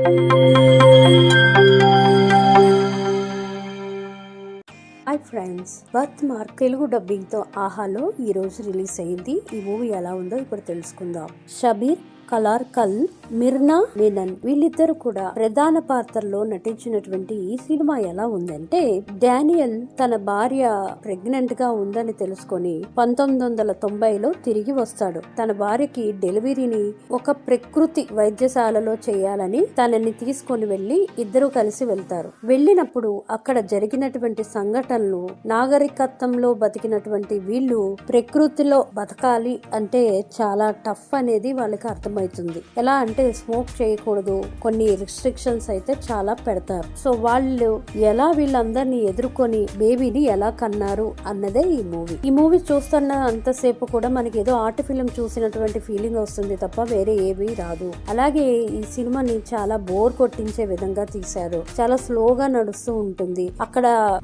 Hi friends, birth mark Telugu dubbing తో ఆహాలో ఈ రోజు రిలీజ్ అయింది. ఈ మూవీ ఎలా ఉందో ఇప్పుడు తెలుసుకుందాం. షబీర్ కలార్కల్, మిర్నా మీనన్ వీళ్ళిద్దరు కూడా ప్రధాన పాత్రలో నటించినటువంటి ఈ సినిమా ఎలా ఉందంటే, డానియల్ తన భార్య ప్రెగ్నెంట్ గా ఉందని తెలుసుకొని 1990లో తిరిగి వస్తాడు. తన భార్యకి డెలివరీని ఒక ప్రకృతి వైద్యశాలలో చేయాలని తనని తీసుకొని వెళ్లి ఇద్దరు కలిసి వెళ్తారు. వెళ్ళినప్పుడు అక్కడ జరిగినటువంటి సంఘటనలు, నాగరికత్వంలో బతికినటువంటి వీళ్ళు ప్రకృతిలో బతకాలి అంటే చాలా టఫ్ అనేది వాళ్ళకి అర్థమవుతుంది. ఎలా అంటే స్మోక్ చేయకూడదు, కొన్ని రిస్ట్రిక్షన్స్ అయితే చాలా పెడతారు. సో వాళ్ళు ఎలా వీళ్ళందరినీ ఎదుర్కొని బేబీని ఎలా కన్నారు అన్నదే ఈ మూవీ. ఈ మూవీ చూస్తున్న అంతసేపు కూడా మనకి ఏదో ఆర్ట్ ఫిలిం చూసినటువంటి ఫీలింగ్ వస్తుంది తప్ప వేరే ఏమీ రాదు. అలాగే ఈ సినిమాని చాలా బోర్ కొట్టించే విధంగా తీశారు. చాలా స్లోగా నడుస్తూ ఉంటుంది.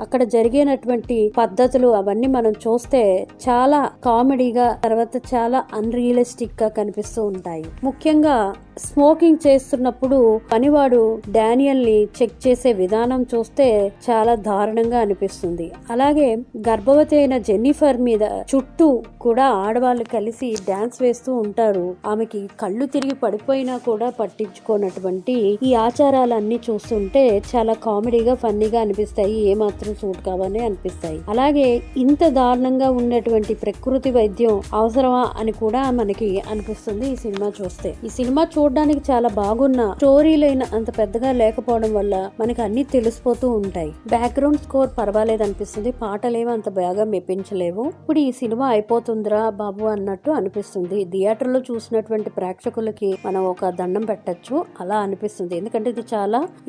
అక్కడ జరిగినటువంటి పద్ధతులు అవన్నీ మనం చూస్తే చాలా కామెడీగా, తర్వాత చాలా అన్రియలిస్టిక్ గా కనిపిస్తూ ఉంటాయి. ముఖ్యంగా స్మోకింగ్ చేస్తున్నప్పుడు పనివాడు డానియల్ ని చెక్ చేసే విధానం చూస్తే చాలా దారుణంగా అనిపిస్తుంది. అలాగే గర్భవతి అయిన జెన్నిఫర్ మీద చుట్టూ కూడా ఆడవాళ్ళు కలిసి డాన్స్ వేస్తూ ఉంటారు. ఆమెకి కళ్ళు తిరిగి పడిపోయినా కూడా పట్టించుకోనటువంటి ఈ ఆచారాలన్నీ చూస్తుంటే చాలా కామెడీగా, ఫన్నీగా అనిపిస్తాయి. ఏమాత్రం సూట్ కావని అనిపిస్తాయి. అలాగే ఇంత దారుణంగా ఉన్నటువంటి ప్రకృతి వైద్యం అవసరమా అని కూడా మనకి అనిపిస్తుంది ఈ సినిమా చూస్తే. ఈ సినిమా చూడడానికి చాలా బాగున్న స్టోరీలైన అంత పెద్దగా లేకపోవడం వల్ల మనకి అన్ని తెలిసిపోతూ ఉంటాయి. బ్యాక్గ్రౌండ్ స్కోర్ పర్వాలేదు అనిపిస్తుంది. పాటలేమో అంత బాగా మెప్పించలేవు. ఇప్పుడు ఈ సినిమా అయిపోతుందిరా బాబు అన్నట్టు అనిపిస్తుంది. థియేటర్ లో చూసినటువంటి ప్రేక్షకులకి మనం ఒక దండం పెట్టచ్చు అలా అనిపిస్తుంది. ఎందుకంటే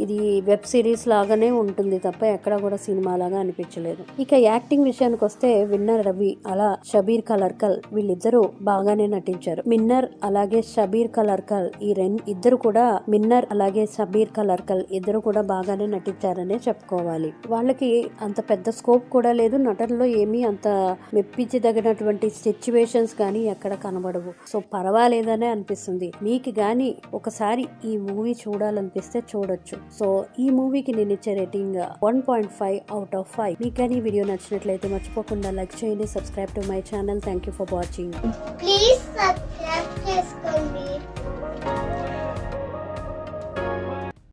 ఇది వెబ్ సిరీస్ లాగానే ఉంటుంది తప్ప ఎక్కడ కూడా సినిమా లాగా అనిపించలేదు. ఇక యాక్టింగ్ విషయానికి వస్తే విన్నర్ రవి, అలా షబీర్ కలార్కల్ వీళ్ళిద్దరూ బాగానే నటించారు. మిన్నర్ అలాగే షబీర్ కలార్కల్ ఇద్దరు కూడా బాగానే నటించారనే చెప్పుకోవాలి. వాళ్ళకి అంత పెద్ద స్కోప్ కూడా లేదు. నటనలో ఏమీ అంత మెప్పించదగినటువంటి సిచ్యువేషన్స్ గానీ ఎక్కడ కనబడవు. సో పర్వాలేదనే అనిపిస్తుంది. మీకు గానీ ఒకసారి ఈ మూవీ చూడాలనిపిస్తే చూడొచ్చు. సో ఈ మూవీకి నేను ఇచ్చే రేటింగ్ 1.5 out of 5. మీకు కానీ వీడియో నచ్చినట్లయితే మర్చిపోకుండా లైక్ చేయండి, subscribe to my channel. Thank you for watching. Please subscribe చేసుకోండి.